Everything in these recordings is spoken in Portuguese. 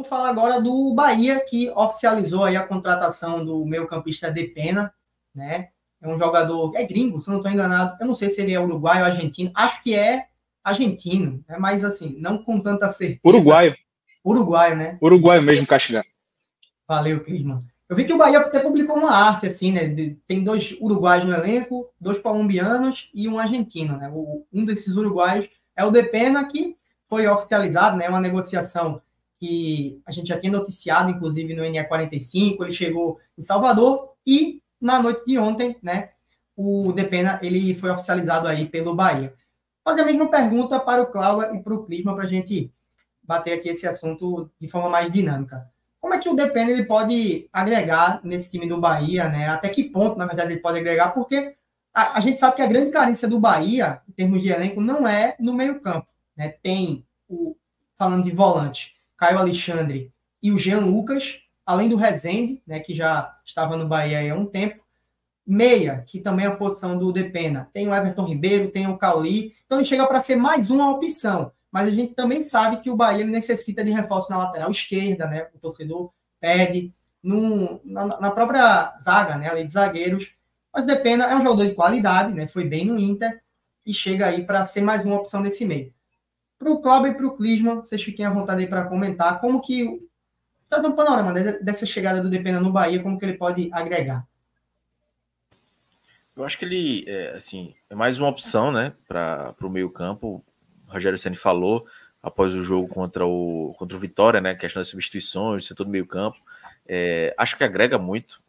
Vamos falar agora do Bahia, que oficializou aí a contratação do meio-campista Depena, né? É um jogador, é gringo, se eu não estou enganado. Eu não sei se ele é uruguaio ou argentino. Acho que é argentino, né? Mas assim, não com tanta certeza. Uruguaio. Uruguaio, né? Uruguaio Isso. mesmo, Castilhão. Valeu, Clisman. Eu vi que o Bahia até publicou uma arte, assim, né? Tem 2 uruguaios no elenco, 2 colombianos e um argentino, né? Um desses uruguaios é o Depena, que foi oficializado, né? Uma negociação que a gente já tinha noticiado, inclusive no NE45, ele chegou em Salvador e na noite de ontem, né? O Depena, ele foi oficializado aí pelo Bahia. Vou fazer a mesma pergunta para o Cláudio e para o Clisman para a gente bater aqui esse assunto de forma mais dinâmica. Como é que o Depena ele pode agregar nesse time do Bahia, né? Até que ponto, na verdade, ele pode agregar? Porque a gente sabe que a grande carência do Bahia, em termos de elenco, não é no meio-campo, né? Tem falando de volante, Caio Alexandre e o Jean Lucas, além do Rezende, né, que já estava no Bahia há um tempo. Meia, que também é a posição do Depena. Tem o Everton Ribeiro, tem o Cauli. Então ele chega para ser mais uma opção. Mas a gente também sabe que o Bahia ele necessita de reforço na lateral esquerda, né? O torcedor pede na própria zaga, né? Ali de zagueiros. Mas Depena é um jogador de qualidade, né? Foi bem no Inter e chega aí para ser mais uma opção desse meio. Para o Cláudio e para o Clisman, vocês fiquem à vontade aí para comentar como que trazer um panorama, né, dessa chegada do Depena no Bahia, como que ele pode agregar. Eu acho que ele assim, é mais uma opção, né, para o meio-campo. O Rogério Ceni falou após o jogo contra o Vitória, né, questão das substituições, setor do meio-campo. Acho que agrega muito,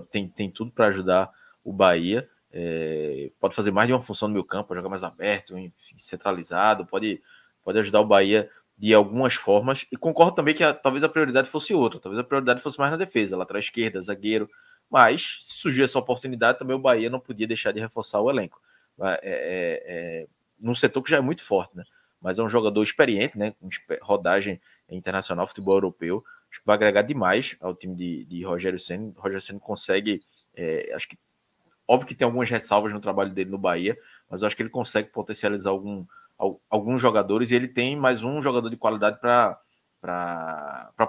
tem tudo para ajudar o Bahia. Pode fazer mais de uma função no meio-campo, jogar mais aberto, enfim, centralizado, pode ajudar o Bahia de algumas formas. E concordo também que talvez a prioridade fosse outra, talvez a prioridade fosse mais na defesa, lateral esquerda, zagueiro. Mas, se surgiu essa oportunidade, também o Bahia não podia deixar de reforçar o elenco. Num setor que já é muito forte, né? Mas é um jogador experiente, né? Com rodagem internacional, futebol europeu. Acho que vai agregar demais ao time de Rogério Ceni. Rogério Ceni consegue, acho que, óbvio que tem algumas ressalvas no trabalho dele no Bahia, mas eu acho que ele consegue potencializar alguns jogadores e ele tem mais um jogador de qualidade para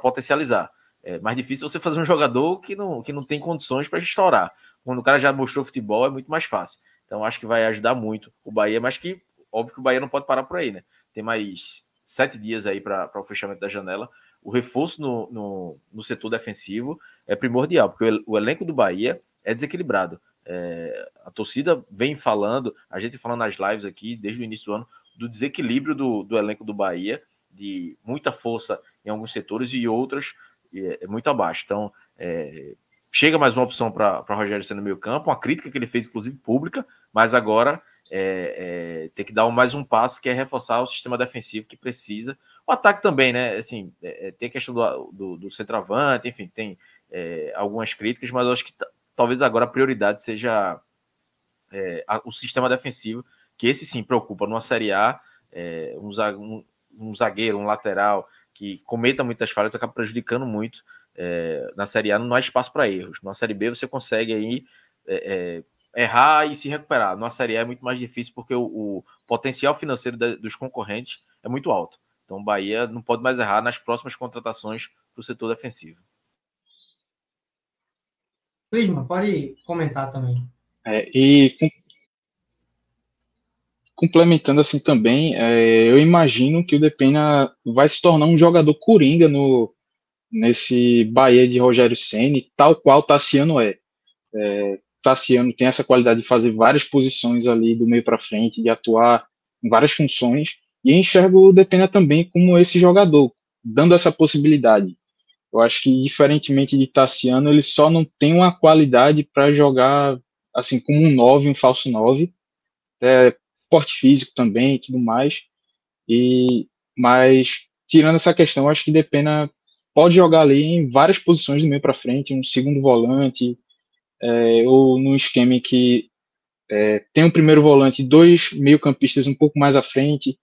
potencializar. É mais difícil você fazer um jogador que não tem condições para estourar. Quando o cara já mostrou futebol, é muito mais fácil. Então, acho que vai ajudar muito o Bahia, mas que, óbvio que o Bahia não pode parar por aí, né? Tem mais 7 dias aí para o fechamento da janela. O reforço no setor defensivo é primordial, porque o elenco do Bahia é desequilibrado. A torcida vem falando, a gente falando nas lives aqui, desde o início do ano, do desequilíbrio do elenco do Bahia, de muita força em alguns setores e outros muito abaixo. Então, chega mais uma opção para Rogério Ceni no meio campo, uma crítica que ele fez, inclusive, pública, mas agora tem que dar mais um passo, que é reforçar o sistema defensivo que precisa. O ataque também, né? Assim, tem a questão do centroavante, enfim, tem algumas críticas, mas eu acho que talvez agora a prioridade seja o sistema defensivo, que esse sim preocupa numa Série A, um zagueiro, um lateral que cometa muitas falhas, acaba prejudicando muito. Na Série A não há espaço para erros. Na Série B você consegue aí errar e se recuperar. Na Série A é muito mais difícil porque o potencial financeiro dos concorrentes é muito alto. Então o Bahia não pode mais errar nas próximas contratações para o setor defensivo. Clisman, pode comentar também. Complementando assim também, eu imagino que o Depena vai se tornar um jogador coringa nesse Bahia de Rogério Ceni, tal qual Tassiano é. Tassiano tem essa qualidade de fazer várias posições ali do meio para frente, de atuar em várias funções, e eu enxergo o Depena também como esse jogador, dando essa possibilidade. Eu acho que, diferentemente de Tassiano, ele só não tem uma qualidade para jogar assim como um 9, um falso 9, porte físico também e tudo mais. Mas, tirando essa questão, eu acho que Depena pode jogar ali em várias posições do meio para frente, um segundo volante, ou num esquema em que tem um primeiro volante e 2 meio-campistas um pouco mais à frente,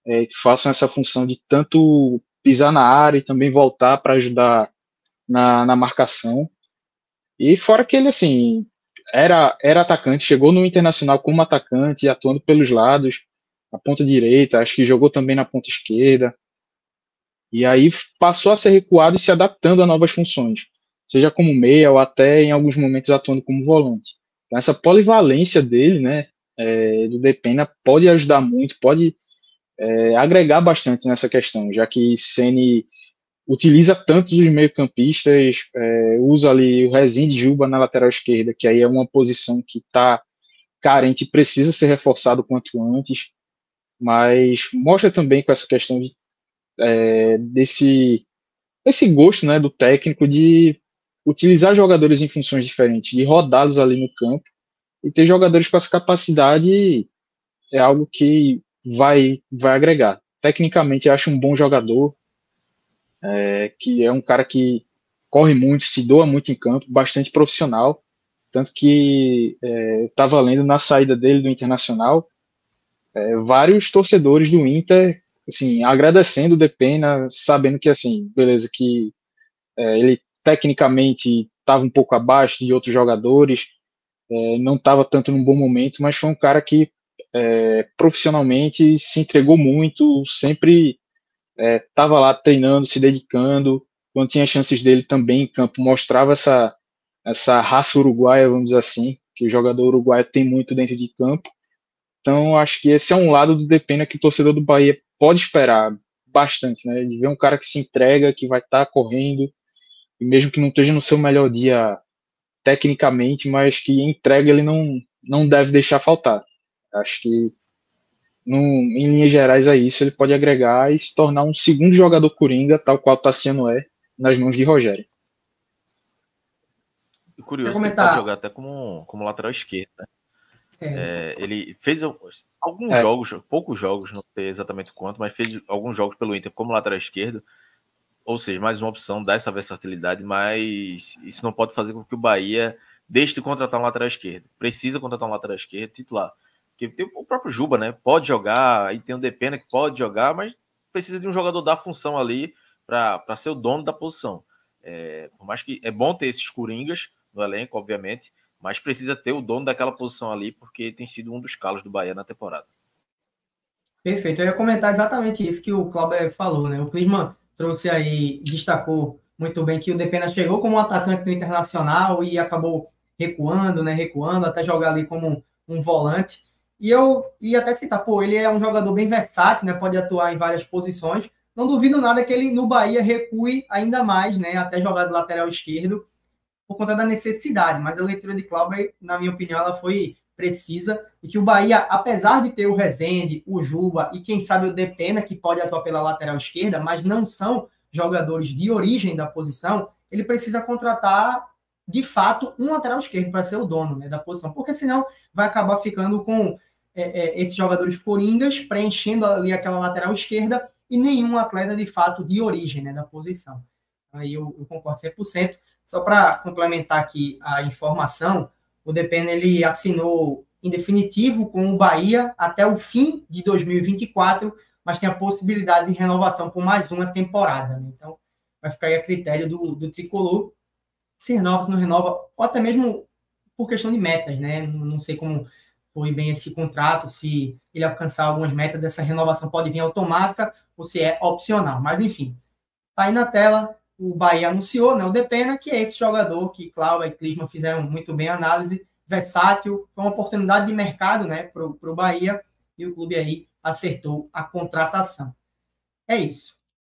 que façam essa função de tanto pisar na área e também voltar para ajudar na marcação. E fora que ele, assim, era atacante, chegou no Internacional como atacante, atuando pelos lados, na ponta direita, acho que jogou também na ponta esquerda. E aí passou a ser recuado e se adaptando a novas funções, seja como meia ou até em alguns momentos atuando como volante. Então, essa polivalência dele, né, do Depena, pode ajudar muito, pode agregar bastante nessa questão, já que Ceni utiliza tantos os meio-campistas, usa ali o Rezende e Juba na lateral esquerda, que aí é uma posição que está carente e precisa ser reforçado quanto antes, mas mostra também com essa questão desse gosto, né, do técnico de utilizar jogadores em funções diferentes, de rodá-los ali no campo, e ter jogadores com essa capacidade é algo que vai agregar. Tecnicamente, eu acho um bom jogador, que é um cara que corre muito, se doa muito em campo, bastante profissional, tanto que eu estava lendo na saída dele do Internacional, vários torcedores do Inter, assim, agradecendo o Depena, sabendo que, assim, beleza, que ele tecnicamente estava um pouco abaixo de outros jogadores, não estava tanto num bom momento, mas foi um cara que profissionalmente se entregou muito, sempre estava lá treinando, se dedicando, quando tinha chances dele também em campo, mostrava essa raça uruguaia, vamos dizer assim, que o jogador uruguaio tem muito dentro de campo. Então, acho que esse é um lado do Depena que o torcedor do Bahia pode esperar bastante, né? De ver um cara que se entrega, que vai estar correndo, e mesmo que não esteja no seu melhor dia tecnicamente, mas que entrega ele não deve deixar faltar. Acho que, em linhas gerais, é isso. Ele pode agregar e se tornar um segundo jogador coringa, tal qual o Tassiano nas mãos de Rogério. Curioso que ele pode jogar até como lateral esquerdo, né? Ele fez alguns jogos, poucos jogos, não sei exatamente quanto, mas fez alguns jogos pelo Inter como lateral esquerdo, ou seja, mais uma opção, dá essa versatilidade, mas isso não pode fazer com que o Bahia deixe de contratar um lateral esquerdo. Precisa contratar um lateral esquerdo titular. Porque tem o próprio Juba, né? Pode jogar, aí tem o Depena que pode jogar, mas precisa de um jogador da função ali para ser o dono da posição. Por mais que é bom ter esses coringas no elenco, obviamente, mas precisa ter o dono daquela posição ali, porque tem sido um dos calos do Bahia na temporada. Perfeito, eu ia comentar exatamente isso que o Cláudio falou, né? O Klinsmann trouxe aí, destacou muito bem que o Depena chegou como um atacante do Internacional e acabou recuando, até jogar ali como um volante. E eu ia até citar, ele é um jogador bem versátil, né? Pode atuar em várias posições. Não duvido nada que ele, no Bahia, recue ainda mais, né? Até jogar do lateral esquerdo, por conta da necessidade, mas a leitura de Cláudio, na minha opinião, ela foi precisa, e que o Bahia, apesar de ter o Rezende, o Juba e quem sabe o Depena, que pode atuar pela lateral esquerda, mas não são jogadores de origem da posição, ele precisa contratar, de fato, um lateral esquerdo para ser o dono, né, da posição, porque senão vai acabar ficando com esses jogadores coringas, preenchendo ali aquela lateral esquerda, e nenhum atleta, de fato, de origem, né, da posição. Aí eu concordo 100%. Só para complementar aqui a informação, o Depena ele assinou em definitivo com o Bahia até o fim de 2024, mas tem a possibilidade de renovação por mais uma temporada, né? Então, vai ficar aí a critério do tricolor se renova, se não renova, ou até mesmo por questão de metas, né? Não sei como foi bem esse contrato, se ele alcançar algumas metas, dessa renovação pode vir automática ou se é opcional. Mas, enfim, tá aí na tela. O Bahia anunciou, né, o Depena, que é esse jogador que Cláudio e Klinsmann fizeram muito bem a análise, versátil, foi uma oportunidade de mercado, né, para o Bahia, e o clube aí acertou a contratação. É isso.